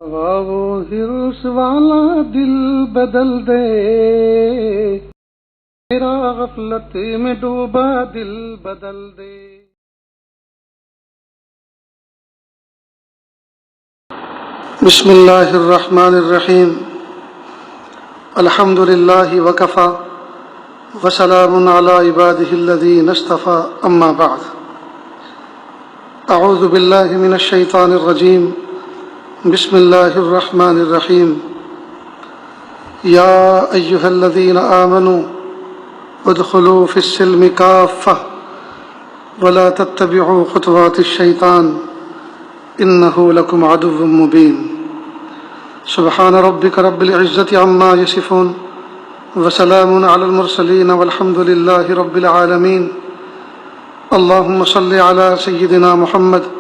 وہ ہرس والا دل بدل دے، میرا غفلت میں ڈوبا دل بدل دے۔ بسم اللہ الرحمن الرحیم، الحمد للہ وکفی وسلام علی عبادہ الذین اصطفی، اما بعد۔ اعوذ باللہ من الشیطان الرجیم، بسم اللہ الرحمن الرحیم۔ یا ایہا الذین آمنوا ادخلوا فی السلم کافہ ولا تتبعوا خطوات الشیطان انہ لکم عدو مبین۔ سبحان ربک رب العزۃ عما یصفون وسلام علی المرسلین والحمد للہ رب العالمین۔ اللہم صل علی سیدنا محمد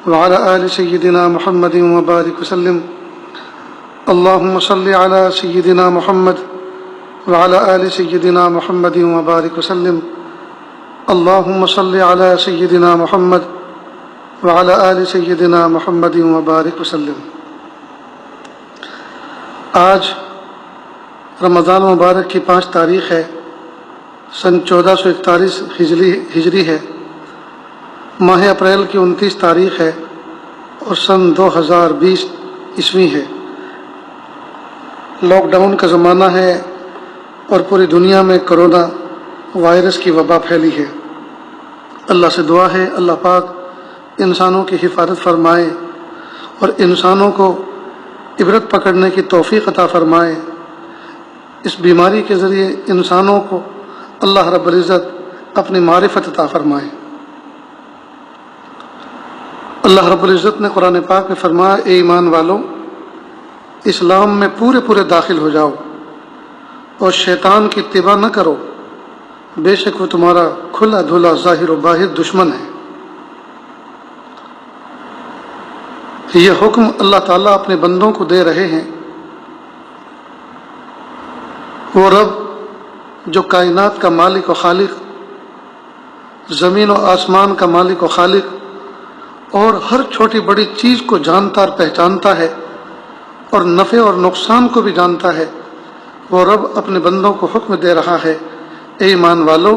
وعلى آل سيدنا محمد وبارك وسلم۔ اللهم صل على سيدنا محمد وعلى آل سيدنا محمد وبارك وسلم۔ اللهم صل على سيدنا محمد وعلى آل سيدنا محمد وبارك وسلم۔ آج رمضان مبارک کی 5 تاریخ ہے، سن 1441 ہجری ہے، ماہ اپریل کی 29 تاریخ ہے اور سن 2020 عیسوی ہے۔ لاک ڈاؤن کا زمانہ ہے اور پوری دنیا میں کرونا وائرس کی وبا پھیلی ہے۔ اللہ سے دعا ہے اللہ پاک انسانوں کی حفاظت فرمائے اور انسانوں کو عبرت پکڑنے کی توفیق عطا فرمائے۔ اس بیماری کے ذریعے انسانوں کو اللہ رب العزت اپنی معرفت عطا فرمائے۔ اللہ رب العزت نے قرآن پاک میں فرمایا، اے ایمان والو، اسلام میں پورے داخل ہو جاؤ اور شیطان کی اتباع نہ کرو، بے شک وہ تمہارا کھلا دھلا ظاہر و باہر دشمن ہے۔ یہ حکم اللہ تعالیٰ اپنے بندوں کو دے رہے ہیں۔ وہ رب جو کائنات کا مالک و خالق، زمین و آسمان کا مالک و خالق اور ہر چھوٹی بڑی چیز کو جانتا اور پہچانتا ہے اور نفع اور نقصان کو بھی جانتا ہے، وہ رب اپنے بندوں کو حکم دے رہا ہے، اے ایمان والو،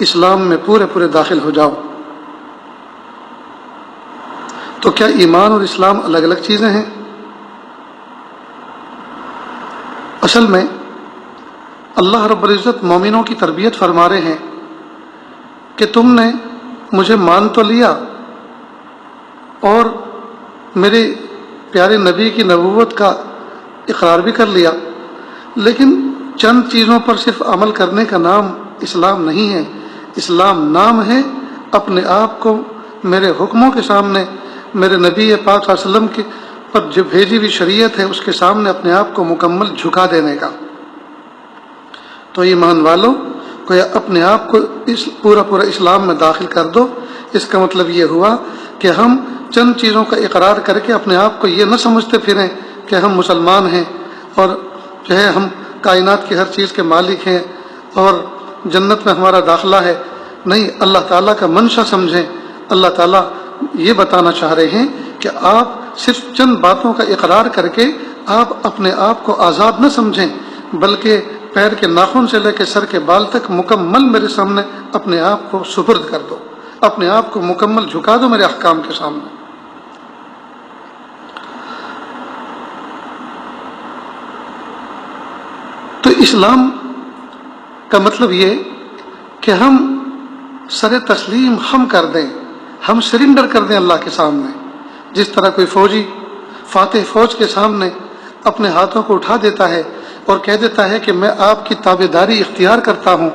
اسلام میں پورے داخل ہو جاؤ۔ تو کیا ایمان اور اسلام الگ الگ چیزیں ہیں؟ اصل میں اللہ رب العزت مومنوں کی تربیت فرما رہے ہیں کہ تم نے مجھے مان تو لیا اور میرے پیارے نبی کی نبوت کا اقرار بھی کر لیا، لیکن چند چیزوں پر صرف عمل کرنے کا نام اسلام نہیں ہے۔ اسلام نام ہے اپنے آپ کو میرے حکموں کے سامنے، میرے نبی پاک صلی اللہ علیہ وسلم کی پر جو بھیجی ہوئی شریعت ہے اس کے سامنے اپنے آپ کو مکمل جھکا دینے کا۔ تو ایمان والو کو اپنے آپ کو پورا اسلام میں داخل کر دو۔ اس کا مطلب یہ ہوا کہ ہم چند چیزوں کا اقرار کر کے اپنے آپ کو یہ نہ سمجھتے پھریں کہ ہم مسلمان ہیں اور جو ہے ہم کائنات کی ہر چیز کے مالک ہیں اور جنت میں ہمارا داخلہ ہے۔ نہیں، اللہ تعالیٰ کا منشا سمجھیں۔ اللہ تعالیٰ یہ بتانا چاہ رہے ہیں کہ آپ صرف چند باتوں کا اقرار کر کے آپ اپنے آپ کو آزاد نہ سمجھیں، بلکہ پیر کے ناخن سے لے کے سر کے بال تک مکمل میرے سامنے اپنے آپ کو سپرد کر دو، اپنے آپ کو مکمل جھکا دو میرے احکام کے سامنے۔ تو اسلام کا مطلب یہ کہ ہم سر تسلیم ہم کر دیں، ہم سرنڈر کر دیں اللہ کے سامنے۔ جس طرح کوئی فوجی فاتح فوج کے سامنے اپنے ہاتھوں کو اٹھا دیتا ہے اور کہہ دیتا ہے کہ میں آپ کی تابعداری اختیار کرتا ہوں،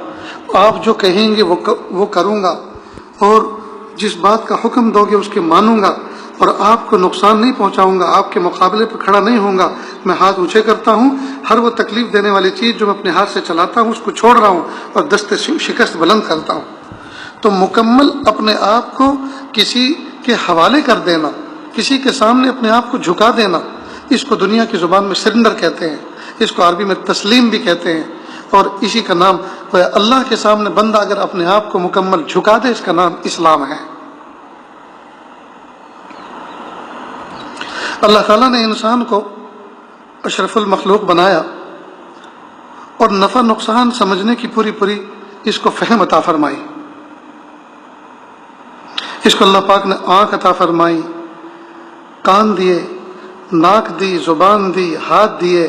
آپ جو کہیں گے وہ کروں گا اور جس بات کا حکم دو گے اس کے مانوں گا اور آپ کو نقصان نہیں پہنچاؤں گا، آپ کے مقابلے پہ کھڑا نہیں ہوں گا، میں ہاتھ اونچے کرتا ہوں، ہر وہ تکلیف دینے والی چیز جو میں اپنے ہاتھ سے چلاتا ہوں اس کو چھوڑ رہا ہوں اور دست شکست بلند کرتا ہوں۔ تو مکمل اپنے آپ کو کسی کے حوالے کر دینا، کسی کے سامنے اپنے آپ کو جھکا دینا، اس کو دنیا کی زبان میں سرنڈر کہتے ہیں، اس کو عربی میں تسلیم بھی کہتے ہیں، اور اسی کا نام اللہ کے سامنے بندہ اگر اپنے آپ کو مکمل جھکا دے اس کا نام اسلام ہے۔ اللہ تعالیٰ نے انسان کو اشرف المخلوق بنایا اور نفع نقصان سمجھنے کی پوری اس کو فہم عطا فرمائی. اس کو اللہ پاک نے آنکھ عطا فرمائی، کان دیے، ناک دی، زبان دی، ہاتھ دیے،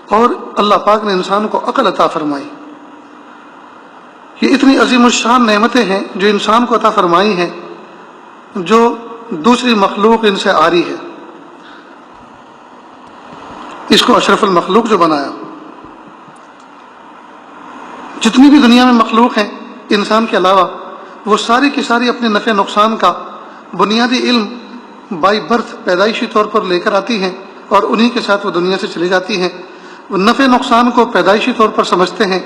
اور اللہ پاک نے انسان کو عقل عطا فرمائی. یہ اتنی عظیم الشان نعمتیں ہیں جو انسان کو عطا فرمائی ہیں، جو دوسری مخلوق ان سے عاری ہے. اس کو اشرف المخلوق جو بنایا. جتنی بھی دنیا میں مخلوق ہیں انسان کے علاوہ، وہ ساری کی ساری اپنے نفع نقصان کا بنیادی علم بائی برتھ پیدائشی طور پر لے کر آتی ہیں، اور انہی کے ساتھ وہ دنیا سے چلی جاتی ہیں. وہ نفع نقصان کو پیدائشی طور پر سمجھتے ہیں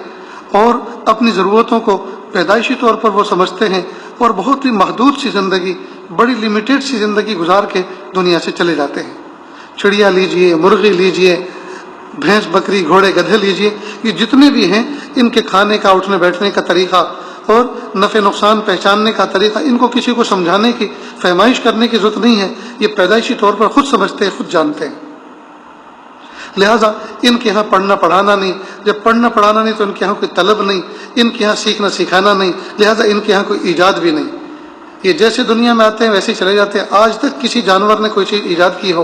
اور اپنی ضرورتوں کو پیدائشی طور پر وہ سمجھتے ہیں، اور بہت ہی محدود سی زندگی، بڑی لمیٹڈ سی زندگی گزار کے دنیا سے چلے جاتے ہیں. چڑیا لیجئے، مرغی لیجئے، بھینس، بکری، گھوڑے، گدھے لیجئے، یہ جتنے بھی ہیں ان کے کھانے کا، اٹھنے بیٹھنے کا طریقہ اور نفع نقصان پہچاننے کا طریقہ، ان کو کسی کو سمجھانے کی، فہمائش کرنے کی ضرورت نہیں ہے. یہ پیدائشی طور پر خود سمجھتے ہیں، خود جانتے ہیں. لہٰذا ان کے ہاں پڑھنا پڑھانا نہیں. جب پڑھنا پڑھانا نہیں تو ان کے ہاں کوئی طلب نہیں، ان کے ہاں سیکھنا سکھانا نہیں، لہٰذا ان کے ہاں کوئی ایجاد بھی نہیں. یہ جیسے دنیا میں آتے ہیں ویسے ہی چلے جاتے ہیں. آج تک کسی جانور نے کوئی چیز ایجاد کی ہو،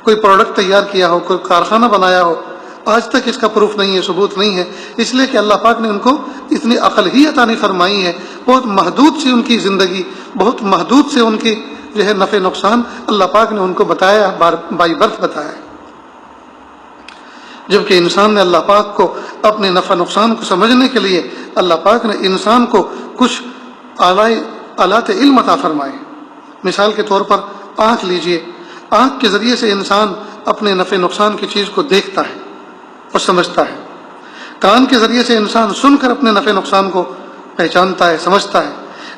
کوئی پروڈکٹ تیار کیا ہو، کوئی کارخانہ بنایا ہو، آج تک اس کا پروف نہیں ہے، ثبوت نہیں ہے. اس لیے کہ اللہ پاک نے ان کو اتنی عقل ہی عطا نہیں فرمائی ہے. بہت محدود سی ان کی زندگی، بہت محدود سے ان کی جو ہے نفع نقصان اللہ پاک نے ان کو بتایا، بائی برتھ بتایا. جبکہ انسان نے اللہ پاک کو اپنے نفع نقصان کو سمجھنے کے لیے اللہ پاک نے انسان کو کچھ آلات علم عطا فرمائے. مثال کے طور پر آنکھ لیجئے. آنکھ کے ذریعے سے انسان اپنے نفع نقصان کی چیز کو دیکھتا ہے اور سمجھتا ہے. کان کے ذریعے سے انسان سن کر اپنے نفع نقصان کو پہچانتا ہے، سمجھتا ہے.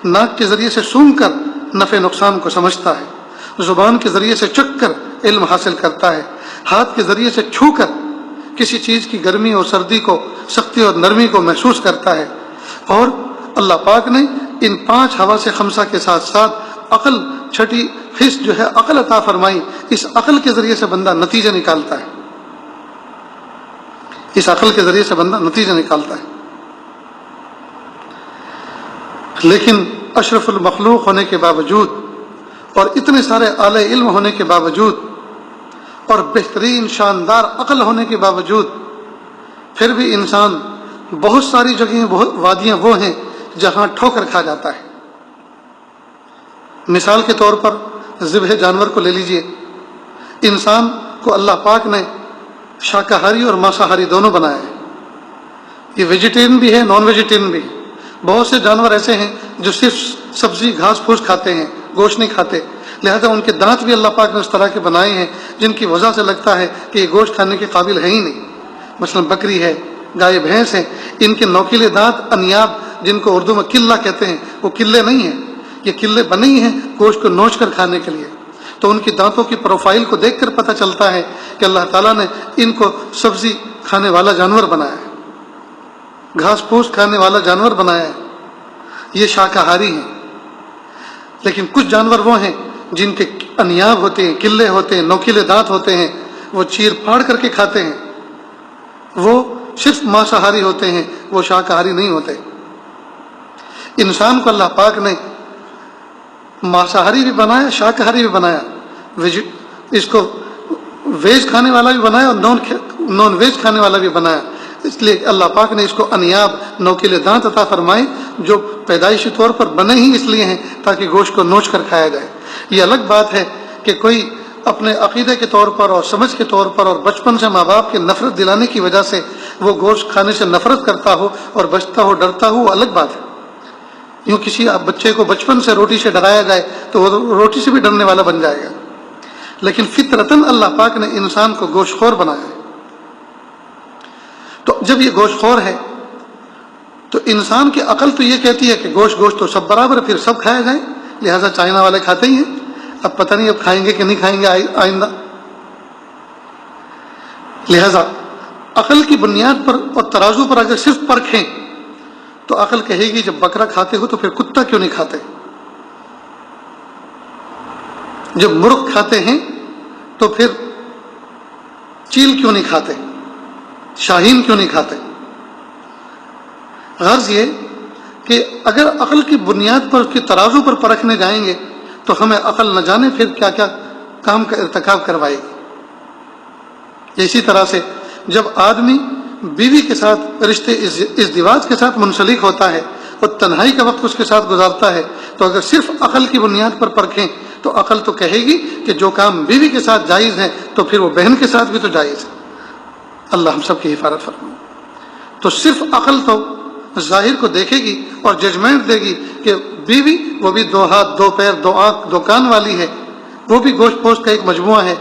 ناک کے ذریعے سے سونگھ کر نفع نقصان کو سمجھتا ہے. زبان کے ذریعے سے چکھ کر علم حاصل کرتا ہے. ہاتھ کے ذریعے سے چھو کر کسی چیز کی گرمی اور سردی کو، سختی اور نرمی کو محسوس کرتا ہے. اور اللہ پاک نے ان 5 حواس خمسہ کے ساتھ ساتھ عقل، چھٹی حص جو ہے عقل عطا فرمائی. اس عقل کے ذریعے سے بندہ نتیجہ نکالتا ہے. اس عقل کے ذریعے سے بندہ نتیجہ نکالتا ہے. لیکن اشرف المخلوق ہونے کے باوجود اور اتنے سارے اعلی علم ہونے کے باوجود اور بہترین شاندار عقل ہونے کے باوجود پھر بھی انسان بہت ساری جگہیں، بہت وادیاں وہ ہیں جہاں ٹھوکر کھا جاتا ہے. مثال کے طور پر ذبح جانور کو لے لیجئے. انسان کو اللہ پاک نے شاکاہاری اور ماساہاری دونوں بنایا ہے. یہ ویجیٹیرین بھی ہے، نان ویجیٹیرین بھی ہے. بہت سے جانور ایسے ہیں جو صرف سبزی، گھاس پھوس کھاتے ہیں، گوشت نہیں کھاتے. لہذا ان کے دانت بھی اللہ پاک نے اس طرح کے بنائے ہیں جن کی وجہ سے لگتا ہے کہ یہ گوشت کھانے کے قابل ہے ہی نہیں. مثلا بکری ہے، گائے، بھینس ہے، ان کے نوکیلے دانت، انیاب، جن کو اردو میں قلہ کہتے ہیں، وہ قلے نہیں ہیں. یہ قلے بنے ہی ہیں گوشت کو نوچ کر کھانے کے لیے. تو ان کی دانتوں کی پروفائل کو دیکھ کر پتہ چلتا ہے کہ اللہ تعالیٰ نے ان کو سبزی کھانے والا جانور بنایا ہے، گھاس پھوس کھانے والا جانور بنایا ہے. یہ شاکاہاری ہیں. لیکن کچھ جانور وہ ہیں جن کے انیاب ہوتے ہیں، قلے ہوتے ہیں، نوکیلے دانت ہوتے ہیں، وہ چیر پھاڑ کر کے کھاتے ہیں. وہ صرف ماساہاری ہوتے ہیں، وہ شاکاہاری نہیں ہوتے. انسان کو اللہ پاک نے ماساہاری بھی بنایا، شاکاہاری بھی بنایا. اس کو ویج کھانے والا بھی بنایا اور نان ویج کھانے والا بھی بنایا. اس لیے اللہ پاک نے اس کو انیاب، نوکیلے دانت عطا فرمائے جو پیدائشی طور پر بنے ہی اس لیے ہیں تاکہ گوشت کو نوچ کر کھایا جائے. یہ الگ بات ہے کہ کوئی اپنے عقیدے کے طور پر اور سمجھ کے طور پر اور بچپن سے ماں باپ کے نفرت دلانے کی وجہ سے وہ گوشت کھانے سے نفرت کرتا ہو اور بچتا ہو، ڈرتا ہو، وہ الگ بات ہے. یوں کسی بچے کو بچپن سے روٹی سے ڈرایا جائے تو وہ روٹی سے بھی ڈرنے والا بن جائے گا. لیکن فطرتاً اللہ پاک نے انسان کو گوشت خور بنایا ہے. تو جب یہ گوشت خور ہے تو انسان کی عقل تو یہ کہتی ہے کہ گوشت تو سب برابر ہے، پھر سب کھایا جائے. لہٰذا چائنا والے کھاتے ہی ہیں، اب پتہ نہیں اب کھائیں گے کہ نہیں کھائیں گے آئندہ. لہٰذا عقل کی بنیاد پر اور ترازو پر اگر صرف پرکھیں تو عقل کہے گی جب بکرا کھاتے ہو تو پھر کتا کیوں نہیں کھاتے؟ جب مرغ کھاتے ہیں تو پھر چیل کیوں نہیں کھاتے، شاہین کیوں نہیں کھاتے؟ غرض یہ کہ اگر عقل کی بنیاد پر، اس کی ترازو پر پرکھنے جائیں گے تو ہمیں عقل نہ جانے پھر کیا کیا کام کا ارتکاب کروائے گی۔ اسی طرح سے جب آدمی بیوی کے ساتھ رشتے ازدواج کے ساتھ منسلک ہوتا ہے اور تنہائی کا وقت اس کے ساتھ گزارتا ہے، تو اگر صرف عقل کی بنیاد پر پرکھیں تو عقل تو کہے گی کہ جو کام بیوی کے ساتھ جائز ہے تو پھر وہ بہن کے ساتھ بھی تو جائز ہے۔ اللہ ہم سب کی حفاظت فرمائے۔ تو صرف عقل تو ظاہر کو دیکھے گی اور ججمنٹ دے گی کہ بیوی وہ بھی 2 ہاتھ 2 پیر 2 آنکھ 2 کان والی ہے، وہ بھی گوشت پوشت کا ایک مجموعہ ہے،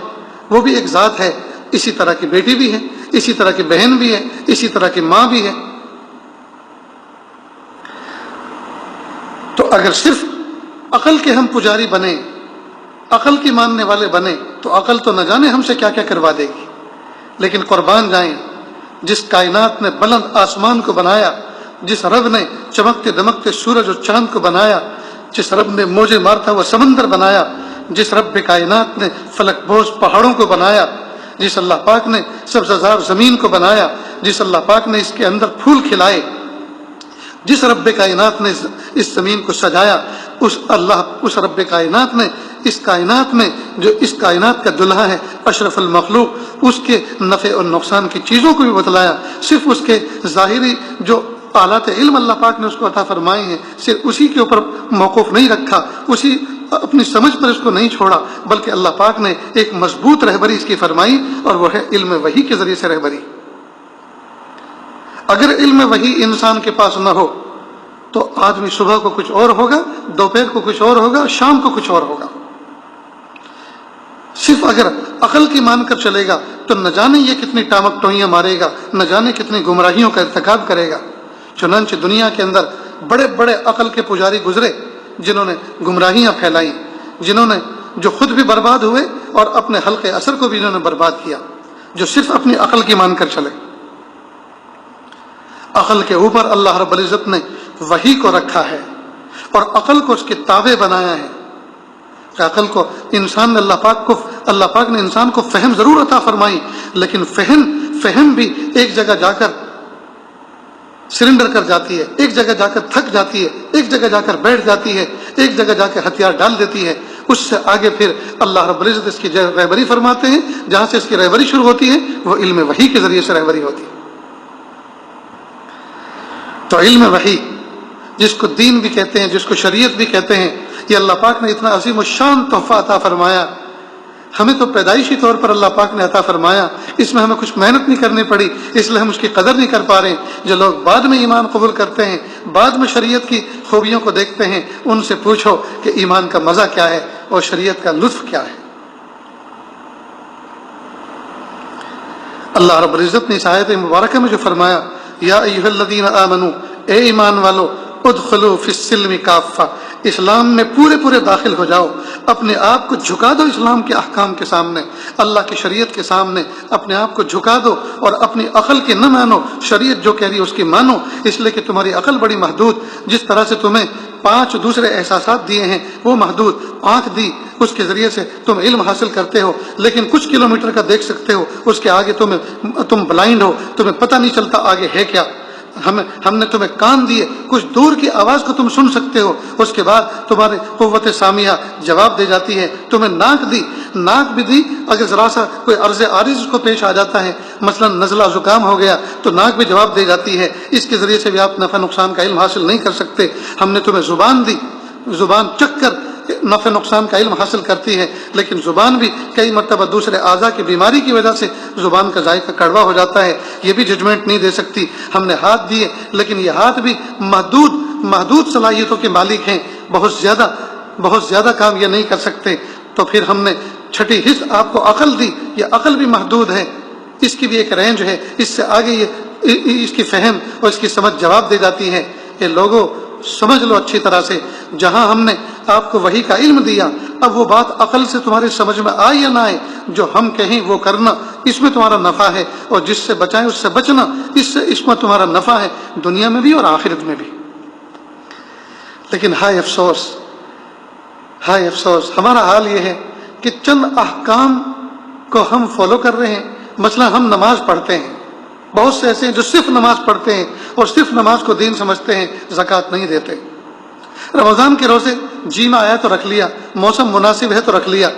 وہ بھی ایک ذات ہے، اسی طرح کی بیٹی بھی ہے، اسی طرح کی بہن بھی ہے، اسی طرح کی ماں بھی ہے۔ تو اگر صرف عقل کے ہم پجاری بنے، عقل کی ماننے والے بنے، تو عقل تو نہ جانے ہم سے کیا کیا کروا دے گی۔ لیکن قربان جائیں جس کائنات نے بلند آسمان کو بنایا، جس رب نے چمکتے دمکتے سورج اور چاند کو بنایا، جس رب نے موجیں مارتا ہوا سمندر بنایا، جس رب کائنات نے فلک بوز پہاڑوں کو بنایا، جس اللہ پاک نے سبززار زمین کو بنایا، جس اللہ پاک نے اس کے اندر پھول کھلائے، جس رب کائنات نے اس زمین کو سجایا، اس رب کائنات نے اس کائنات میں جو اس کائنات کا دلہا ہے اشرف المخلوق، اس کے نفع اور نقصان کی چیزوں کو بھی بتلایا۔ صرف اس کے ظاہری جو آلات علم اللہ پاک نے اس کو عطا فرمائے ہیں، صرف اسی کے اوپر موقوف نہیں رکھا، اسی اپنی سمجھ پر اس کو نہیں چھوڑا، بلکہ اللہ پاک نے ایک مضبوط رہبری اس کی فرمائی، اور وہ ہے علم وحی کے ذریعے سے رہبری۔ اگر علم وحی انسان کے پاس نہ ہو تو آدمی صبح کو کچھ اور ہوگا، دوپہر کو کچھ اور ہوگا، شام کو کچھ اور ہوگا۔ صرف اگر عقل کی مان کر چلے گا تو نہ جانے یہ کتنی ٹامک ٹوئیاں مارے گا، نہ جانے کتنی گمراہیوں کا ارتکاب کرے گا۔ چنانچہ دنیا کے اندر بڑے بڑے عقل کے پجاری گزرے جنہوں نے گمراہیاں پھیلائیں، جنہوں نے جو خود بھی برباد ہوئے اور اپنے حلقے اثر کو بھی انہوں نے برباد کیا، جو صرف اپنی عقل کی مان کر چلے۔ عقل کے اوپر اللہ رب العزت نے وحی کو رکھا ہے اور عقل کو اس کے تابع بنایا ہے۔ کہ عقل کو انسان نے اللہ پاک نے انسان کو فہم ضرور عطا فرمائی، لیکن فہم بھی ایک جگہ جا کر سرنڈر کر جاتی ہے، ایک جگہ جا کر تھک جاتی ہے، ایک جگہ جا کر بیٹھ جاتی ہے، ایک جگہ جا کے ہتھیار ڈال دیتی ہے۔ اس سے آگے پھر اللہ رب العزت اس کی رہبری فرماتے ہیں، جہاں سے اس کی رہبری شروع ہوتی ہے وہ علم وحی کے ذریعے سے رہبری ہوتی ہے۔ تو علم وحی جس کو دین بھی کہتے ہیں، جس کو شریعت بھی کہتے ہیں، یہ اللہ پاک نے اتنا عظیم الشان تحفہ عطا فرمایا۔ ہمیں تو پیدائشی طور پر اللہ پاک نے عطا فرمایا، اس میں ہمیں کچھ محنت نہیں کرنی پڑی، اس لیے ہم اس کی قدر نہیں کر پا رہے۔ جو لوگ بعد میں ایمان قبول کرتے ہیں، بعد میں شریعت کی خوبیوں کو دیکھتے ہیں، ان سے پوچھو کہ ایمان کا مزہ کیا ہے اور شریعت کا لطف کیا ہے۔ اللہ رب العزت نے اس آیت مبارکہ میں جو فرمایا، یا ایھا الذین آمنوا، اے ایمان والو، ادخلوا فی السلم کافہ، اسلام میں پورے داخل ہو جاؤ، اپنے آپ کو جھکا دو اسلام کے احکام کے سامنے، اللہ کی شریعت کے سامنے اپنے آپ کو جھکا دو، اور اپنی عقل کی نہ مانو، شریعت جو کہہ رہی ہے اس کی مانو، اس لیے کہ تمہاری عقل بڑی محدود، جس طرح سے تمہیں 5 دوسرے احساسات دیے ہیں وہ محدود، آنکھ دی اس کے ذریعے سے تم علم حاصل کرتے ہو، لیکن کچھ کلومیٹر کا دیکھ سکتے ہو، اس کے آگے تم بلائنڈ ہو، تمہیں پتہ نہیں چلتا آگے ہے کیا۔ ہم نے تمہیں کان دیے، کچھ دور کی آواز کو تم سن سکتے ہو، اس کے بعد تمہاری قوت سامیہ جواب دے جاتی ہے۔ تمہیں ناک بھی دی، اگر ذرا سا کوئی عرض عارض کو پیش آ جاتا ہے، مثلا نزلہ زکام ہو گیا تو ناک بھی جواب دے جاتی ہے، اس کے ذریعے سے بھی آپ نفع نقصان کا علم حاصل نہیں کر سکتے۔ ہم نے تمہیں زبان دی، زبان چکھ کر نفع نقصان کا علم حاصل کرتی ہے، لیکن زبان بھی کئی مرتبہ دوسرے اعضاء کی بیماری کی وجہ سے زبان کا ذائقہ کڑوا ہو جاتا ہے، یہ بھی ججمنٹ نہیں دے سکتی۔ ہم نے ہاتھ دیے، لیکن یہ ہاتھ بھی محدود صلاحیتوں کے مالک ہیں، بہت زیادہ کام یہ نہیں کر سکتے۔ تو پھر ہم نے چھٹی حص آپ کو عقل دی، یہ عقل بھی محدود ہے، اس کی بھی ایک رینج ہے، اس سے آگے یہ اس کی فہم اور اس کی سمجھ جواب دے جاتی ہے۔ کہ لوگوں سمجھ لو اچھی طرح سے، جہاں ہم نے آپ کو وحی کا علم دیا، اب وہ بات عقل سے تمہاری سمجھ میں آئے یا نہ آئے، جو ہم کہیں وہ کرنا، اس میں تمہارا نفع ہے، اور جس سے بچائیں اس سے بچنا، اس میں تمہارا نفع ہے، دنیا میں بھی اور آخرت میں بھی۔ لیکن ہائے افسوس ہمارا حال یہ ہے کہ چند احکام کو ہم فالو کر رہے ہیں. مثلا ہم نماز پڑھتے ہیں، بہت سے ایسے ہیں جو صرف نماز پڑھتے ہیں اور صرف نماز کو دین سمجھتے ہیں، زکوٰۃ نہیں دیتے. رمضان کے روزے جینا آیا تو رکھ لیا، موسم مناسب ہے تو رکھ لیا،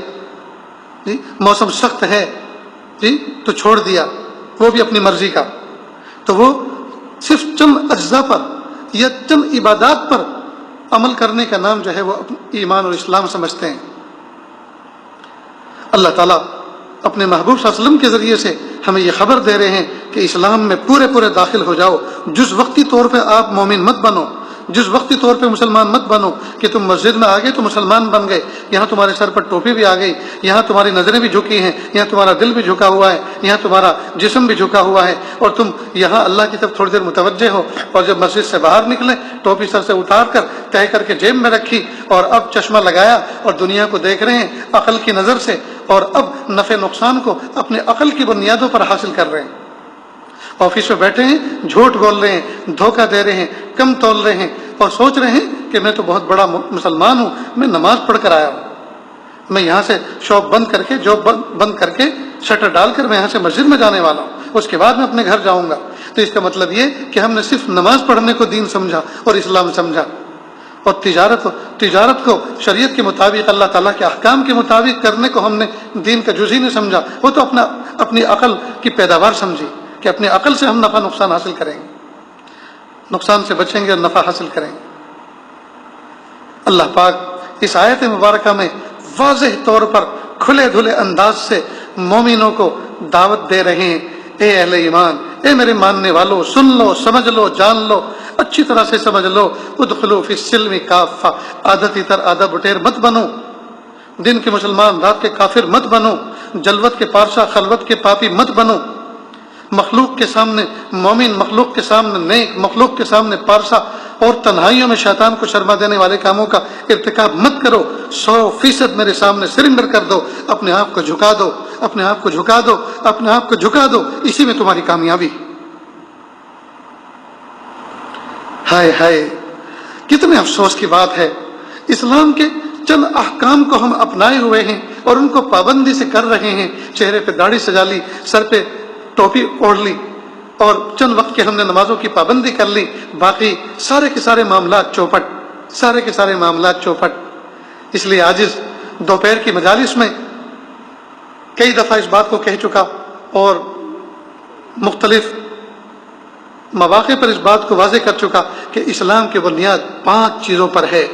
جی موسم سخت ہے جی تو چھوڑ دیا، وہ بھی اپنی مرضی کا. تو وہ صرف چند اجزاء پر یا چند عبادات پر عمل کرنے کا نام جو ہے وہ ایمان اور اسلام سمجھتے ہیں. اللہ تعالیٰ اپنے محبوب صلی اللہ علیہ وسلم کے ذریعے سے ہمیں یہ خبر دے رہے ہیں کہ اسلام میں پورے داخل ہو جاؤ. جز وقتی طور پہ آپ مومن مت بنو، جز وقتی طور پہ مسلمان مت بنو کہ تم مسجد میں آ گئے تو مسلمان بن گئے، یہاں تمہارے سر پر ٹوپی بھی آ گئی، یہاں تمہاری نظریں بھی جھکی ہیں، یہاں تمہارا دل بھی جھکا ہوا ہے، یہاں تمہارا جسم بھی جھکا ہوا ہے، اور تم یہاں اللہ کی طرف تھوڑی دیر متوجہ ہو، اور جب مسجد سے باہر نکلے ٹوپی سر سے اتار کر تہہ کر کے جیب میں رکھی، اور اب چشمہ لگایا اور دنیا کو دیکھ رہے ہیں عقل کی نظر سے، اور اب نفع نقصان کو اپنے عقل کی بنیادوں پر حاصل کر رہے ہیں. آفس میں بیٹھے ہیں، جھوٹ بول رہے ہیں، دھوکہ دے رہے ہیں، کم تول رہے ہیں، اور سوچ رہے ہیں کہ میں تو بہت بڑا مسلمان ہوں، میں نماز پڑھ کر آیا ہوں، میں یہاں سے شاپ بند کر کے جاب بند کر کے شٹر ڈال کر میں یہاں سے مسجد میں جانے والا ہوں، اس کے بعد میں اپنے گھر جاؤں گا. تو اس کا مطلب یہ کہ ہم نے صرف نماز پڑھنے کو دین سمجھا اور اسلام سمجھا، اور تجارت کو شریعت کے مطابق اللہ تعالیٰ کے احکام کے مطابق کرنے کو ہم نے دین کا جز ہی نہیں سمجھا. وہ تو اپنی عقل کی پیداوار سمجھی کہ اپنی عقل سے ہم نفع نقصان حاصل کریں گے، نقصان سے بچیں گے اور نفع حاصل کریں گے. اللہ پاک اس آیت مبارکہ میں واضح طور پر کھلے دھلے انداز سے مومنوں کو دعوت دے رہے ہیں، اے اہل ایمان، اے میرے ماننے والوں، سن لو، سمجھ لو، جان لو، اچھی طرح سے سمجھ لو. ادخلوا فی السلم کافہ، آدھا تیتر آدھا بٹیر مت بنو، دن کے مسلمان رات کے کافر مت بنو، جلوت کے پارسا خلوت کے پاپی مت بنو. مخلوق کے سامنے مومن، مخلوق کے سامنے نیک، مخلوق کے سامنے پارسا، اور تنہائیوں میں شیطان کو شرما دینے والے کاموں کا ارتکاب مت کرو. 100% میرے سامنے سرنڈر کر دو، اپنے آپ کو جھکا دو، اپنے آپ کو جھکا دو، اپنے آپ کو جھکا دو، اسی میں تمہاری کامیابی. ہائے ہائے، کتنے افسوس کی بات ہے، اسلام کے چند احکام کو ہم اپنائے ہوئے ہیں اور ان کو پابندی سے کر رہے ہیں. چہرے پہ داڑھی سجا لی، سر پہ ٹوپی اوڑھ لی، اور چند وقت کے ہم نے نمازوں کی پابندی کر لی، باقی سارے کے سارے معاملات چوپٹ، سارے کے سارے معاملات چوپٹ. اس لیے عاجز دوپہر کی مجالس میں کئی دفعہ اس بات کو کہہ چکا، اور مختلف مواقع پر اس بات کو واضح کر چکا کہ اسلام کی بنیاد 5 چیزوں پر ہے.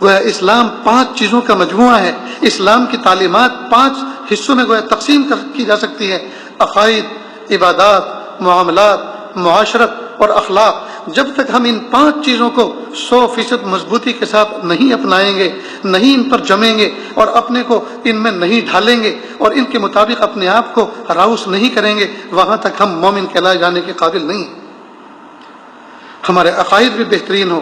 وہ اسلام 5 چیزوں کا مجموعہ ہے. اسلام کی تعلیمات 5 حصوں میں گویا تقسیم کی جا سکتی ہے: عقائد، عبادات، معاملات، معاشرت اور اخلاق. جب تک ہم ان 5 چیزوں کو 100% مضبوطی کے ساتھ نہیں اپنائیں گے، نہیں ان پر جمیں گے اور اپنے کو ان میں نہیں ڈھالیں گے اور ان کے مطابق اپنے آپ کو راؤس نہیں کریں گے، وہاں تک ہم مومن کہلائے جانے کے قابل نہیں ہیں. ہمارے عقائد بھی بہترین ہوں،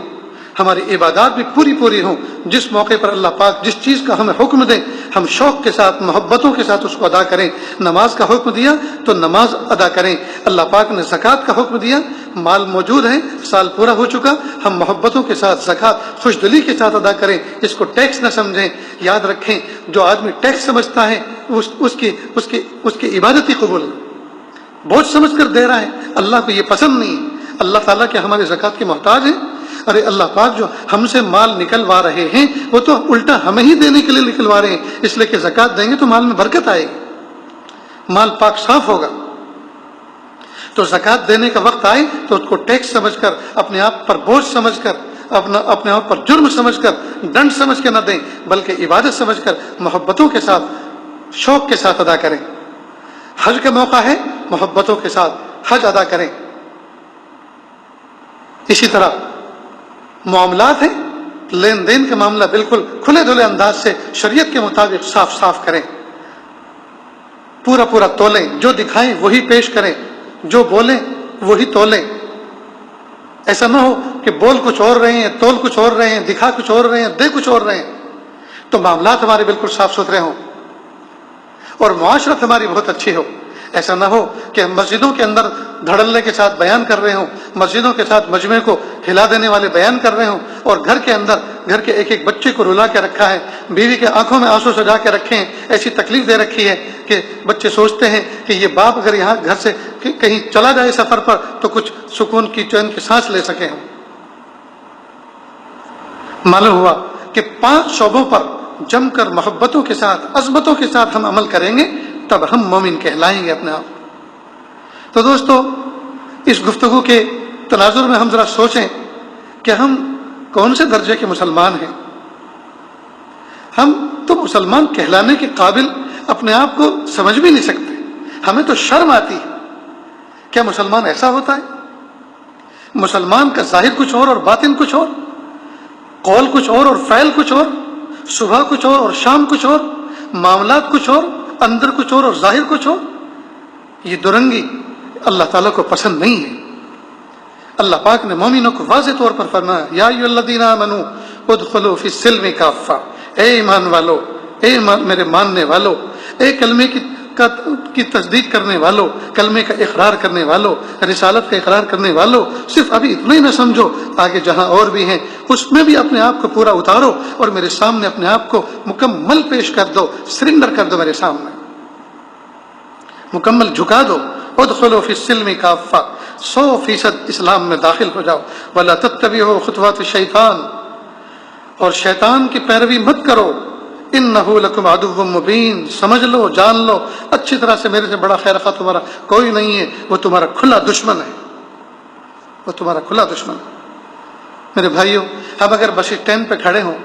ہماری عبادات بھی پوری ہوں. جس موقع پر اللہ پاک جس چیز کا ہمیں حکم دے، ہم شوق کے ساتھ، محبتوں کے ساتھ اس کو ادا کریں. نماز کا حکم دیا تو نماز ادا کریں. اللہ پاک نے زکوٰۃ کا حکم دیا، مال موجود ہے، سال پورا ہو چکا، ہم محبتوں کے ساتھ زکوٰۃ خوش دلی کے ساتھ ادا کریں. اس کو ٹیکس نہ سمجھیں. یاد رکھیں، جو آدمی ٹیکس سمجھتا ہے اس کی عبادت ہی قبول بوجھ سمجھ کر دے رہا ہے. اللہ کو یہ پسند نہیں. اللہ تعالیٰ کے ہمارے زکوٰۃ کے محتاج ہیں. ارے اللہ پاک جو ہم سے مال نکلوا رہے ہیں وہ تو الٹا ہمیں ہی دینے کے لیے نکلوا رہے ہیں، اس لیے کہ زکوٰۃ دیں گے تو مال میں برکت آئے گی، مال پاک صاف ہوگا. تو زکوٰۃ دینے کا وقت آئے تو اس کو ٹیکس سمجھ کر، اپنے آپ پر بوجھ سمجھ کر، اپنے آپ پر جرم سمجھ کر، ڈنڈ سمجھ کے نہ دیں، بلکہ عبادت سمجھ کر محبتوں کے ساتھ، شوق کے ساتھ ادا کریں. حج کا موقع ہے، محبتوں کے ساتھ حج ادا کریں. اسی طرح معاملات ہیں، لین دین کا معاملہ بالکل کھلے دھلے انداز سے شریعت کے مطابق صاف کریں. پورا تولیں، جو دکھائیں وہی پیش کریں، جو بولیں وہی تولیں. ایسا نہ ہو کہ بول کچھ اور رہے ہیں، تول کچھ اور رہے ہیں، دکھا کچھ اور رہے ہیں، دے کچھ اور رہے ہیں. تو معاملات ہمارے بالکل صاف ستھرے ہوں اور معاشرت ہماری بہت اچھی ہو. ایسا نہ ہو کہ ہم مسجدوں کے اندر دھڑلے کے ساتھ بیان کر رہے ہوں، مسجدوں کے ساتھ مجمع کو ہلا دینے والے بیان کر رہے ہوں، اور گھر کے اندر گھر کے ایک ایک بچے کو رلا کے رکھا ہے، بیوی کے آنکھوں میں آنسو سجا کے رکھے ہیں، ایسی تکلیف دے رکھی ہے کہ بچے سوچتے ہیں کہ یہ باپ اگر یہاں گھر سے کہیں چلا جائے سفر پر تو کچھ سکون کی چین کی سانس لے سکیں ہم۔ معلوم ہوا کہ 5 شعبوں پر جم کر محبتوں کے ساتھ عظمتوں کے ساتھ ہم عمل کریں گے تب ہم مومن کہلائیں گے اپنے آپ۔ تو دوستو، اس گفتگو کے تناظر میں ہم ذرا سوچیں کہ ہم کون سے درجے کے مسلمان ہیں۔ ہم تو مسلمان کہلانے کے قابل اپنے آپ کو سمجھ بھی نہیں سکتے، ہمیں تو شرم آتی ہے۔ کیا مسلمان ایسا ہوتا ہے؟ مسلمان کا ظاہر کچھ اور باطن کچھ اور، قول کچھ اور فعل کچھ اور، صبح کچھ اور شام کچھ اور، معاملات کچھ اور، اندر کچھ اور ظاہر کچھ اور۔ یہ درنگی اللہ تعالیٰ کو پسند نہیں ہے۔ اللہ پاک نے مومنوں کو واضح طور پر فرمایا، یا ایھا الذین آمنوا ادخلوا فی السلم کافہ، اے ایمان والو، میرے ماننے والو، اے کلمے کی تصدیق کرنے والو، کلمے کا اقرار کرنے والو، رسالت کا اقرار کرنے والو، صرف ابھی اتنا ہی نہ سمجھو، آگے جہاں اور بھی ہیں اس میں بھی اپنے آپ کو پورا اتارو اور میرے سامنے اپنے آپ کو مکمل پیش کر دو، سرنڈر کر دو، میرے سامنے مکمل جھکا دو۔ ادخلوا فی السلم کافہ، 100% اسلام میں داخل ہو جاؤ۔ ولا تتبعوا خطوات الشیطان، اور شیطان کی پیروی مت کرو۔ انہ لکم عدو مبین، سمجھ لو، جان لو اچھی طرح سے، میرے سے بڑا خیر خواہ تمہارا کوئی نہیں ہے، وہ تمہارا کھلا دشمن ہے، وہ تمہارا کھلا دشمن ہے۔ میرے بھائیوں، اب اگر بس اسٹینڈ پہ کھڑے ہوں،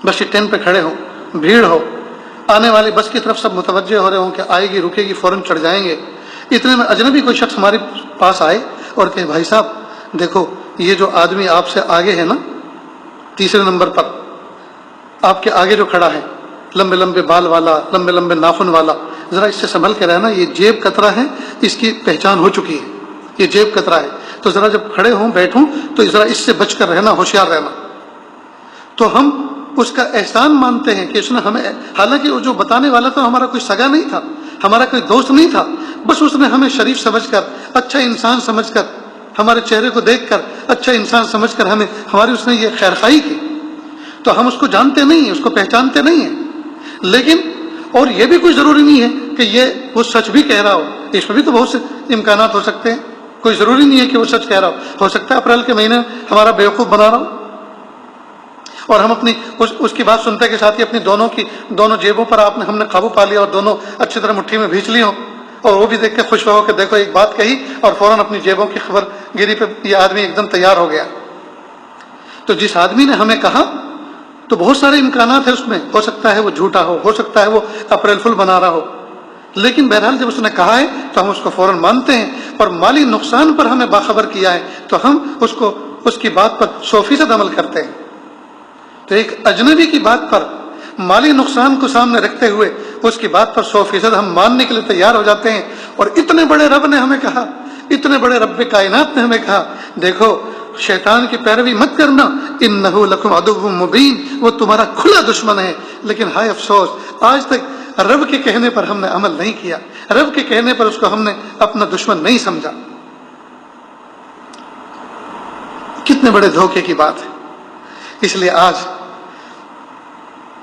بس اسٹینڈ پہ کھڑے ہوں، بھیڑ ہو، آنے والی بس کی طرف سب متوجہ ہو رہے ہوں کہ آئے گی رکے گی فوراً چڑھ جائیں گے، اتنے میں اجنبی کوئی شخص ہمارے پاس آئے اور کہے، بھائی صاحب دیکھو یہ جو آدمی آپ سے آگے ہے نا، 3 نمبر پر آپ کے آگے جو کھڑا ہے، لمبے لمبے بال والا، لمبے لمبے ناخن والا، ذرا اس سے سنبھل کے رہنا، یہ جیب کترا ہے، اس کی پہچان ہو چکی ہے، یہ جیب کترا ہے، تو ذرا جب کھڑے ہوں بیٹھوں تو ذرا اس سے بچ کر رہنا، ہوشیار رہنا۔ تو ہم اس کا احسان مانتے ہیں کہ اس نے ہمیں، حالانکہ وہ جو بتانے والا تھا ہمارا کوئی سگا نہیں تھا، ہمارا کوئی دوست نہیں تھا، بس اس نے ہمیں شریف سمجھ کر، اچھا انسان سمجھ کر، ہمارے چہرے کو دیکھ کر اچھا انسان سمجھ کر ہماری اس نے یہ خیرخواہی کی، تو ہم اس کو جانتے نہیں ہیں، اس کو پہچانتے نہیں ہیں۔ لیکن اور یہ بھی کوئی ضروری نہیں ہے کہ یہ وہ سچ بھی کہہ رہا ہو، اس میں بھی تو بہت سے امکانات ہو سکتے ہیں، کوئی ضروری نہیں ہے کہ وہ سچ کہہ رہا ہو سکتا ہے اپریل کے مہینے ہمارا بیوقوف بنا رہا ہو، اور ہم اپنی اس کی بات سنتے کے ساتھ ہی اپنی دونوں جیبوں پر ہم نے قابو پا لیا اور دونوں اچھی طرح مٹھی میں بھیج لی ہوں، اور وہ بھی دیکھ کے خوش ہو کہ دیکھو ایک بات کہی اور فوراً اپنی جیبوں کی خبر گیری پہ یہ آدمی ایک دم تیار ہو گیا۔ تو جس آدمی نے ہمیں کہا تو بہت سارے امکانات ہیں اس میں، ہو سکتا ہے وہ جھوٹا ہو سکتا ہے وہ اپریل فل بنا رہا ہو، لیکن بہرحال جب اس نے کہا ہے تو ہم اس کو فوراً مانتے ہیں، اور مالی نقصان پر ہمیں باخبر کیا ہے تو ہم اس کی بات پر 100% عمل کرتے ہیں۔ تو ایک اجنبی کی بات پر مالی نقصان کو سامنے رکھتے ہوئے اس کی بات پر 100% ہم ماننے کے لیے تیار ہو جاتے ہیں، اور اتنے بڑے رب نے ہمیں کہا، اتنے بڑے رب کائنات نے ہمیں کہا، دیکھو شیطان کی پیروی مت کرنا، انہ لکم عدو مبین، وہ تمہارا کھلا دشمن ہے۔ لیکن ہائے افسوس، آج تک رب کے کہنے پر ہم نے عمل نہیں کیا، رب کے کہنے پر اس کو ہم نے اپنا دشمن نہیں سمجھا۔ کتنے بڑے دھوکے کی بات ہے۔ اس لیے آج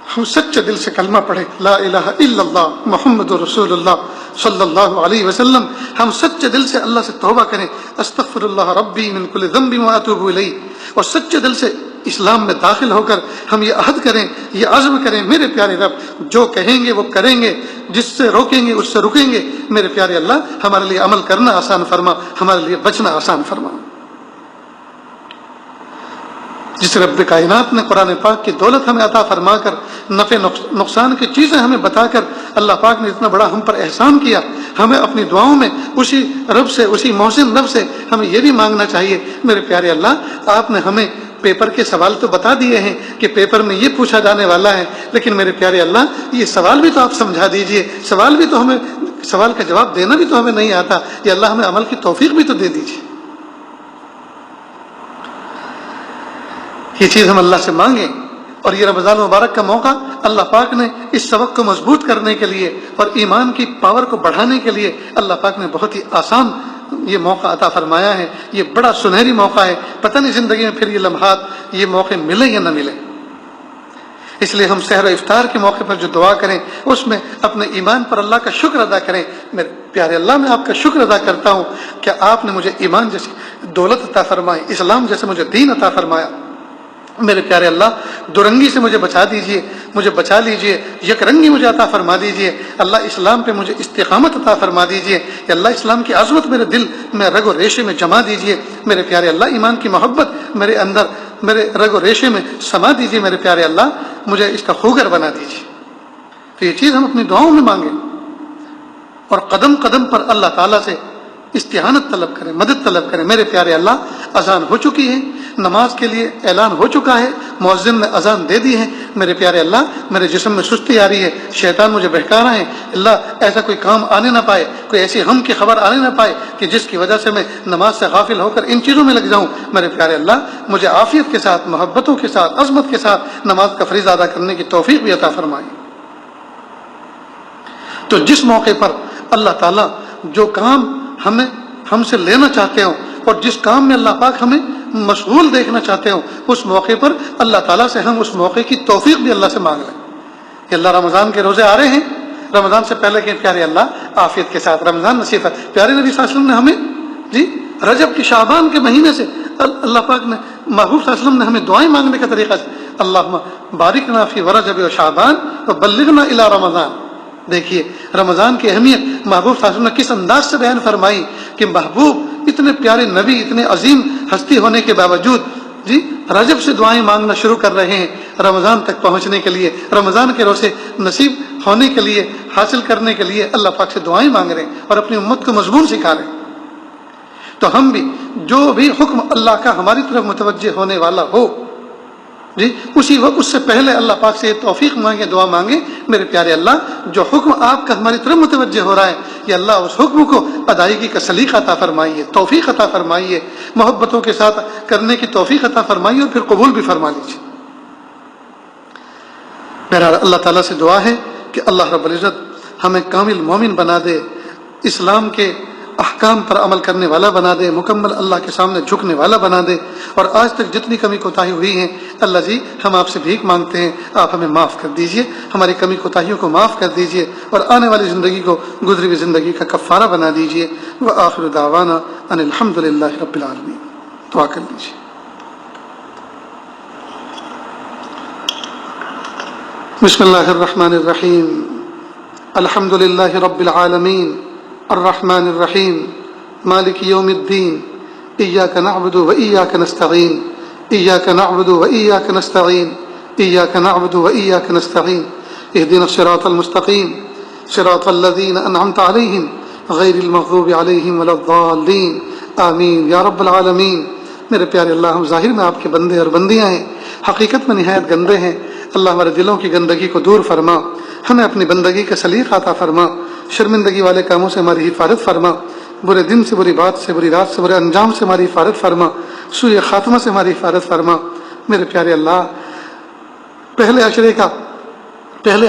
ہم سچے دل سے کلمہ پڑھیں، لا الہ الا اللہ محمد رسول اللہ صلی اللہ علیہ وسلم، ہم سچے دل سے اللہ سے توبہ کریں، استغفر اللہ ربی من کل ذنب واتوب الیہ، اور سچے دل سے اسلام میں داخل ہو کر ہم یہ عہد کریں، یہ عزم کریں، میرے پیارے رب جو کہیں گے وہ کریں گے، جس سے روکیں گے اس سے رکیں گے، میرے پیارے اللہ ہمارے لیے عمل کرنا آسان فرما، ہمارے لیے بچنا آسان فرما۔ جس رب کائنات نے قرآن پاک کی دولت ہمیں عطا فرما کر، نفع نقصان کی چیزیں ہمیں بتا کر، اللہ پاک نے اتنا بڑا ہم پر احسان کیا، ہمیں اپنی دعاؤں میں اسی رب سے، اسی محسن رب سے ہمیں یہ بھی مانگنا چاہیے، میرے پیارے اللہ آپ نے ہمیں پیپر کے سوال تو بتا دیے ہیں کہ پیپر میں یہ پوچھا جانے والا ہے، لیکن میرے پیارے اللہ یہ سوال بھی تو آپ سمجھا دیجئے، سوال کا جواب دینا بھی تو ہمیں نہیں آتا، یہ اللہ ہمیں عمل کی توفیق بھی تو دے دیجئے۔ یہ چیز ہم اللہ سے مانگیں، اور یہ رمضان مبارک کا موقع اللہ پاک نے اس سبق کو مضبوط کرنے کے لیے اور ایمان کی پاور کو بڑھانے کے لیے اللہ پاک نے بہت ہی آسان یہ موقع عطا فرمایا ہے. یہ بڑا سنہری موقع ہے. پتہ نہیں زندگی میں پھر یہ لمحات یہ موقع ملے یا نہ ملے. اس لیے ہم سحر و افطار کے موقع پر جو دعا کریں اس میں اپنے ایمان پر اللہ کا شکر ادا کریں. میرے پیارے اللہ، میں آپ کا شکر ادا کرتا ہوں کہ آپ نے مجھے ایمان جیسی دولت عطا فرمائی، اسلام جیسے مجھے دین عطا فرمایا. میرے پیارے اللہ، دورنگی سے مجھے بچا دیجئے، مجھے بچا لیجئے، یک رنگی مجھے عطا فرما دیجئے. اللہ اسلام پہ مجھے استقامت عطا فرما دیجئے. یا اللہ اسلام کی عظمت میرے دل میں رگ و ریشے میں جما دیجئے. میرے پیارے اللہ، ایمان کی محبت میرے اندر میرے رگ و ریشے میں سما دیجئے. میرے پیارے اللہ، مجھے اس کا خوگر بنا دیجئے. تو یہ چیز ہم اپنی دعاؤں میں مانگیں اور قدم قدم پر اللہ تعالیٰ سے استعانت طلب کریں، مدد طلب کریں. میرے پیارے اللہ، اذان ہو چکی ہے، نماز کے لیے اعلان ہو چکا ہے، مؤذن نے اذان دے دی ہے. میرے پیارے اللہ، میرے جسم میں سستی آ رہی ہے، شیطان مجھے بہکا رہا ہے. اللہ، ایسا کوئی کام آنے نہ پائے، کوئی ایسی غم کی خبر آنے نہ پائے کہ جس کی وجہ سے میں نماز سے غافل ہو کر ان چیزوں میں لگ جاؤں. میرے پیارے اللہ، مجھے عافیت کے ساتھ، محبتوں کے ساتھ، عظمت کے ساتھ نماز کا فریضہ ادا کرنے کی توفیق بھی عطا فرمائے. تو جس موقع پر اللہ تعالیٰ جو کام ہم سے لینا چاہتے ہوں اور جس کام میں اللہ پاک ہمیں مشغول دیکھنا چاہتے ہوں، اس موقع پر اللہ تعالیٰ سے ہم اس موقع کی توفیق بھی اللہ سے مانگ لیں. کہ اللہ، رمضان کے روزے آ رہے ہیں، رمضان سے پہلے کہ پیارے اللہ عافیت کے ساتھ رمضان نصیب ہے. پیارے نبی صلی اللہ علیہ وسلم نے ہمیں رجب کی شعبان کے مہینے سے اللہ پاک نے، محبوب صلی اللہ علیہ وسلم نے ہمیں دعائیں مانگنے کا طریقہ سے، اللہم بارکنا فی ورجب و شعبان وبلغنا الی رمضان. دیکھیے رمضان کی اہمیت محبوب صلی اللہ علیہ وسلم نے کس انداز سے بیان فرمائی کہ محبوب اتنے پیارے نبی، اتنے عظیم ہستی ہونے کے باوجود رجب سے دعائیں مانگنا شروع کر رہے ہیں رمضان تک پہنچنے کے لیے، رمضان کے روزے نصیب ہونے کے لیے، حاصل کرنے کے لیے اللہ پاک سے دعائیں مانگ رہے ہیں اور اپنی امت کو مضمون سکھا رہے ہیں. تو ہم بھی جو بھی حکم اللہ کا ہماری طرف متوجہ ہونے والا ہو، اسی وقت اس سے پہلے اللہ پاک سے توفیق مانگے، دعا مانگے. میرے پیارے اللہ، جو حکم آپ کا ہماری طرف متوجہ ہو رہا ہے، یا اللہ اس حکم کو ادائیگی کا سلیقہ عطا فرمائیے، توفیق عطا فرمائیے، محبتوں کے ساتھ کرنے کی توفیق عطا فرمائیے اور پھر قبول بھی فرما لیجیے. میرا اللہ تعالیٰ سے دعا ہے کہ اللہ رب العزت ہمیں کامل مومن بنا دے، اسلام کے احکام پر عمل کرنے والا بنا دے، مکمل اللہ کے سامنے جھکنے والا بنا دے. اور آج تک جتنی کمی کوتاہی ہوئی ہیں اللہ جی، ہم آپ سے بھیک مانگتے ہیں، آپ ہمیں معاف کر دیجئے، ہماری کمی کوتاہیوں کو معاف کر دیجئے اور آنے والی زندگی کو گزری ہوئی زندگی کا کفارہ بنا دیجئے. وآخر دعوانا ان الحمد للہ رب العالمین. دعا کر لیجئے. بسم اللہ الرحمن الرحیم. الحمد للہ رب العالمین الرحمن الرحیم مالک یوم الدین. ایاک نعبد و ایاک نستعین. ایاک نعبد و ایاک نستعین. ایاک نعبد و ایاک نستعین. اهدنا الصراط المستقیم صراط الذین انعمت علیہم غیر المغضوب علیہم ولا الضالین. آمین یا رب العالمین. میرے پیارے اللہ، ہم ظاہر میں آپ کے بندے اور بندیاں ہیں، حقیقت میں نہایت گندے ہیں. اللہ ہمارے دلوں کی گندگی کو دور فرما، ہمیں اپنی بندگی کا سلیقہ عطا فرما، شرمندگی والے کاموں سے ہماری حفاظت فرما، برے دن سے، بری بات سے، بری رات سے، برے انجام سے ہماری حفاظت فرما، سوء خاتمہ سے ہماری حفاظت فرما. میرے پیارے اللہ، پہلے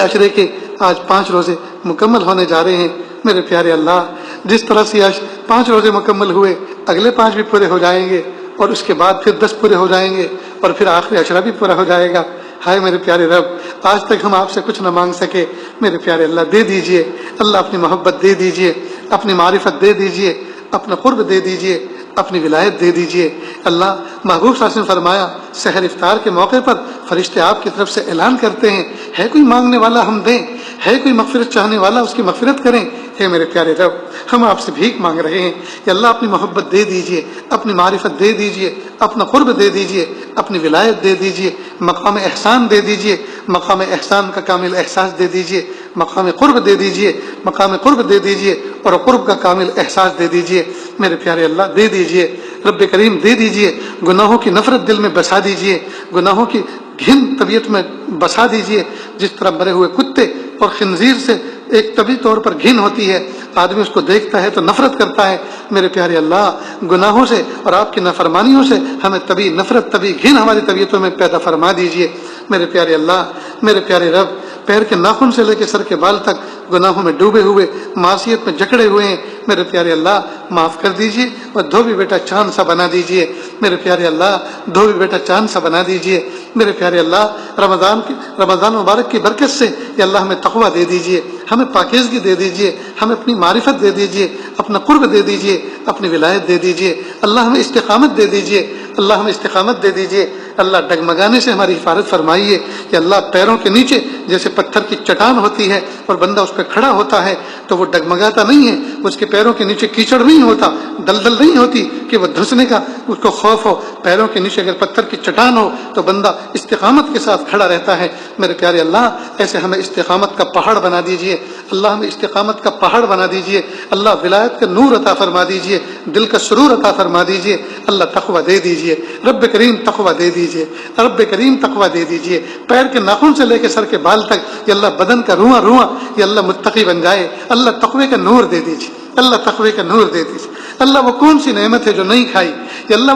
عشرے کے آج 5 روزے مکمل ہونے جا رہے ہیں. میرے پیارے اللہ، جس طرح سے آج 5 روزے مکمل ہوئے، اگلے 5 بھی پورے ہو جائیں گے اور اس کے بعد پھر 10 پورے ہو جائیں گے اور پھر آخری عشرہ بھی پورا ہو جائے گا. ہائے میرے پیارے رب، آج تک ہم آپ سے کچھ نہ مانگ سکے، میرے پیارے اللہ دے دیجئے. اللہ اپنی محبت دے دیجئے، اپنی معرفت دے دیجئے، اپنا قرب دے دیجئے، اپنی ولایت دے دیجئے. اللہ، محبوب صلی اللہ علیہ وسلم نے فرمایا سحر افطار کے موقع پر فرشتے آپ کی طرف سے اعلان کرتے ہیں، ہے کوئی مانگنے والا ہم دیں، ہے کوئی مغفرت چاہنے والا اس کی مغفرت کریں. ہے میرے پیارے رب، ہم آپ سے بھیک مانگ رہے ہیں کہ اللہ اپنی محبت دے دیجئے، اپنی معرفت دے دیجئے، اپنا قرب دے دیجئے، اپنی ولایت دے دیجئے، مقام احسان دے دیجئے، مقام احسان کا کامل احساس دے دیجئے، مقام قرب دے دیجئے، مقام قرب دے دیجئے اور قرب کا کامل احساس دے دیجئے. میرے پیارے اللہ دے دیجئے، رب کریم دے دیجئے. گناہوں کی نفرت دل میں بسا دیجئے، گناہوں کی گھن طبیعت میں بسا دیجئے. جس طرح مرے ہوئے کتے اور خنزیر سے ایک طبی طور پر گھن ہوتی ہے، آدمی اس کو دیکھتا ہے تو نفرت کرتا ہے. میرے پیارے اللہ، گناہوں سے اور آپ کی نافرمانیوں سے ہمیں طبی نفرت، طبی گھن ہماری طبیعتوں میں پیدا فرما دیجئے. میرے پیارے اللہ، میرے پیارے رب، پیر کے ناخن سے لے کے سر کے بال تک گناہوں میں ڈوبے ہوئے، معصیت میں جکڑے ہوئے ہیں، میرے پیارے اللہ معاف کر دیجئے اور دھوبی بیٹا چاند سا بنا دیجئے، میرے پیارے اللہ دھوبی بیٹا چاند سا بنا دیجئے، میرے پیارے اللہ رمضان مبارک کی برکت سے یا اللہ ہمیں تقویٰ دے دیجئے، ہمیں پاکیزگی دے دیجئے، ہمیں اپنی معرفت دے دیجئے، اپنا قرب دے دیجئے، اپنی ولایت دے دیجئے، اللہ ہمیں استقامت دے دیجئے، اللہ ہمیں استقامت دے دیجئے، اللہ ڈگمگانے سے ہماری حفاظت فرمائیے کہ اللہ پیروں کے نیچے جیسے پتھر کی چٹان ہوتی ہے اور بندہ اس پہ کھڑا ہوتا ہے تو وہ ڈگمگاتا نہیں ہے، اس کے پیروں کے نیچے کیچڑ نہیں ہوتا، دلدل نہیں ہوتی کہ وہ دھنسنے کا اس کو خوف ہو، پیروں کے نیچے اگر پتھر کی چٹان ہو تو بندہ استقامت کے ساتھ کھڑا رہتا ہے۔ میرے پیارے اللہ ایسے ہمیں استقامت کا پہاڑ بنا دیجئے، اللہ ہمیں استقامت کا پہاڑ بنا دیجئے، اللہ ولایت کا نور عطا فرما دیجئے، دل کا سرور عطا فرما دیجئے، اللہ تقویٰ دے دیجئے، رب کریم تقویٰ دے دیجئے، رب کریم تقویٰ دے دیجئے، پیر کے ناخن سے لے کے سر کے بال تک یا اللہ بدن کا رواں رواں یا اللہ متقی بن جائے، اللہ تقوی کا نور دے دیجئے، اللہ تقوی کا نور دے دیجئے، اللہ وہ کون سی نعمت ہے جو نہیں کھائی، یا اللہ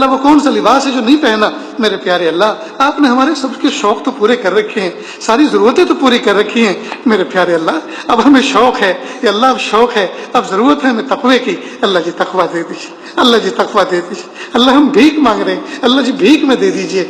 وہ کون سا لباس ہے جو نہیں پہنا، میرے پیارے اللہ آپ نے ہمارے سب کے شوق تو پورے کر رکھے ہیں، ساری ضرورتیں تو پوری کر رکھی ہیں، میرے پیارے اللہ اب ہمیں شوق ہے، یا اللہ اب شوق ہے، اب ضرورت ہے ہمیں تقوی کی، اللہ جی تقویٰ دے دیجیے، اللہ جی تقویٰ دے دیجیے، اللہ ہم بھیک مانگ رہے ہیں، اللہ جی بھیک میں دے دیجیے،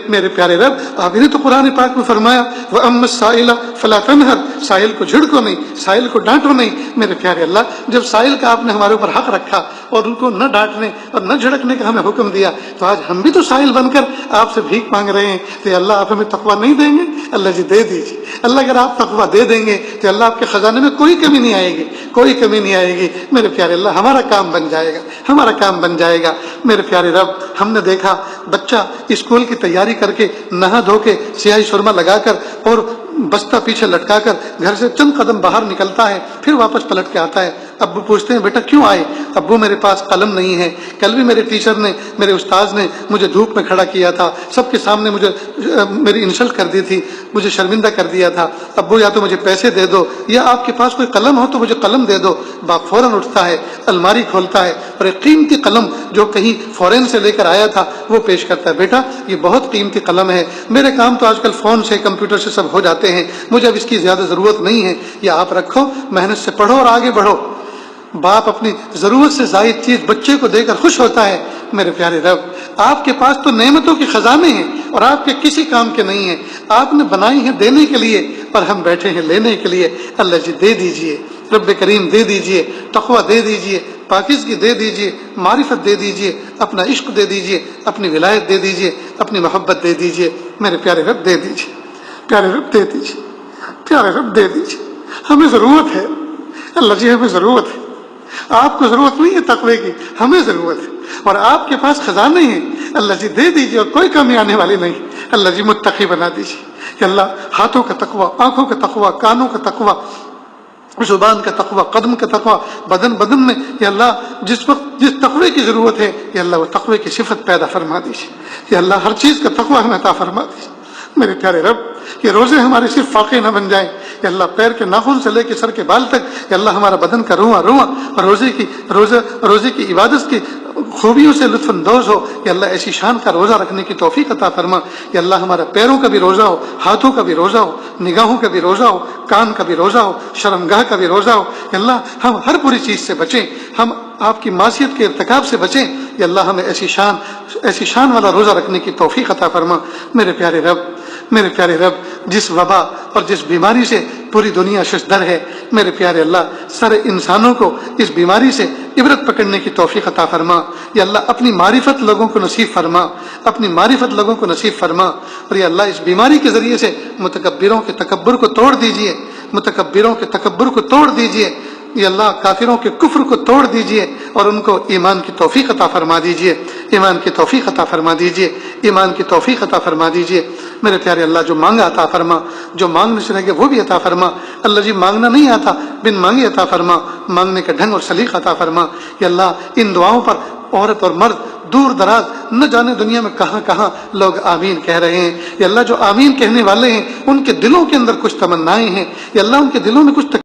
میرے پیارے رب آپ نے تو قرآن پاک میں فرمایا وَأَمَّا السَّائِلَ فَلَا تَنْهَرْ، سائل کو جھڑکو نہیں، سائل کو ڈانٹو نہیں، میرے پیارے اللہ جب سائل کا آپ نے ہمارے اوپر حق رکھا اور ان کو نہ ڈانٹنے اور نہ جھڑکنے کا ہمیں حکم دیا تو آج ہم بھی تو سائل بن کر آپ سے بھیک مانگ رہے ہیں، تو اللہ آپ ہمیں تقویٰ نہیں دیں گے؟ اللہ جی دے دیجیے، اللہ اگر آپ تقویٰ دے دیں گے تو اللہ آپ کے خزانے میں کوئی کمی نہیں آئے گی، کوئی کمی نہیں آئے گی، میرے پیارے اللہ ہمارا کام بن جائے گا، ہمارا کام بن جائے گا، میرے پیارے رب ہم نے دیکھا بچہ اسکول کی تیاری کر کے نہا دھو کے سیاہی سرما لگا کر اور بستہ پیچھے لٹکا کر گھر سے چند قدم باہر نکلتا ہے، پھر واپس پلٹ کے آتا ہے، ابو پوچھتے ہیں بیٹا کیوں آئے؟ ابو میرے پاس قلم نہیں ہے، کل بھی میرے ٹیچر نے میرے استاذ نے مجھے دھوپ میں کھڑا کیا تھا، سب کے سامنے مجھے میری انسلٹ کر دی تھی، مجھے شرمندہ کر دیا تھا، ابو یا تو مجھے پیسے دے دو یا آپ کے پاس کوئی قلم ہو تو مجھے قلم دے دو۔ باپ فوراً اٹھتا ہے، الماری کھولتا ہے اور ایک قیمتی قلم جو کہیں فورین سے لے کر آیا تھا وہ پیش کرتا ہے، بیٹا یہ بہت قیمتی قلم ہے، میرے کام تو آج کل فون سے کمپیوٹر سے سب ہو جاتے ہیں، مجھے اب اس کی زیادہ ضرورت نہیں ہے، یہ آپ رکھو، محنت سے پڑھو اور آگے بڑھو۔ باپ اپنی ضرورت سے زائد چیز بچے کو دے کر خوش ہوتا ہے، میرے پیارے رب آپ کے پاس تو نعمتوں کے خزانے ہیں اور آپ کے کسی کام کے نہیں ہیں، آپ نے بنائی ہیں دینے کے لیے اور ہم بیٹھے ہیں لینے کے لیے، اللہ جی دے دیجئے، رب کریم دے دیجئے، تقویٰ دے دیجئے، پاکیزگی دے دیجئے، معرفت دے دیجئے، اپنا عشق دے دیجئے، اپنی ولایت دے دیجئے، اپنی محبت دے دیجئے، میرے پیارے رب دے دیجئے، پیارے رب دے دیجئے، پیارے رب دے دیجئے، ہمیں ضرورت ہے، اللہ جی ہمیں ضرورت ہے، آپ کو ضرورت نہیں ہے تقوی کی، ہمیں ضرورت ہے اور آپ کے پاس خزانے ہیں، اللہ جی دے دیجئے اور کوئی کمی آنے والی نہیں، اللہ جی متقی بنا دیجئے، کہ اللہ ہاتھوں کا تقوی، آنکھوں کا تقوی، کانوں کا تقوی، زبان کا تقوی، قدم کا تقوی، بدن میں یا اللہ جس وقت جس تقوی کی ضرورت ہے یا اللہ وہ تقوی کی صفت پیدا فرما دیجئے، یا اللہ ہر چیز کا تقوی ہمیں عطا فرما دیجئے، میرے پیارے رب یہ روزے ہمارے صرف فاقے نہ بن جائیں، یا اللہ پیر کے ناخن سے لے کے سر کے بال تک یا اللہ ہمارا بدن کا رواں رواں روزے کی عبادت کی خوبیوں سے لطف اندوز ہو، یا اللہ ایسی شان کا روزہ رکھنے کی توفیق عطا فرما، یا اللہ ہمارا پیروں کا بھی روزہ ہو، ہاتھوں کا بھی روزہ ہو، نگاہوں کا بھی روزہ ہو، کان کا بھی روزہ ہو، شرمگاہ کا بھی روزہ ہو، یا اللہ ہم ہر بری چیز سے بچیں، ہم آپ کی معصیت کے ارتکاب سے بچیں، یا اللہ ہمیں ایسی شان والا روزہ رکھنے کی توفیق عطا فرما، میرے پیارے رب جس وبا اور جس بیماری سے پوری دنیا ششدر ہے، میرے پیارے اللہ سارے انسانوں کو اس بیماری سے عبرت پکڑنے کی توفیق عطا فرما، یا اللہ اپنی معرفت لوگوں کو نصیب فرما، اپنی معرفت لوگوں کو نصیب فرما، اور یا اللہ اس بیماری کے ذریعے سے متکبروں کے تکبر کو توڑ دیجئے، متکبروں کے تکبر کو توڑ دیجئے، یا اللہ کافروں کے کفر کو توڑ دیجئے اور ان کو ایمان کی توفیق عطا فرما دیجئے، ایمان کی توفیق عطا فرما دیجئے، ایمان کی توفیق عطا فرما دیجئے، میرے پیارے اللہ جو مانگا عطا فرما، جو مانگنے سے رہ گیا وہ بھی عطا فرما، اللہ جی مانگنا نہیں آتا بن مانگے عطا فرما، مانگنے کا ڈھنگ اور سلیقہ عطا فرما، یا اللہ ان دعاؤں پر عورت اور مرد دور دراز نہ جانے دنیا میں کہاں کہاں لوگ آمین کہہ رہے ہیں، یا اللہ جو آمین کہنے والے ہیں ان کے دلوں کے اندر کچھ تمنائیں ہیں، یا اللہ ان کے دلوں میں کچھ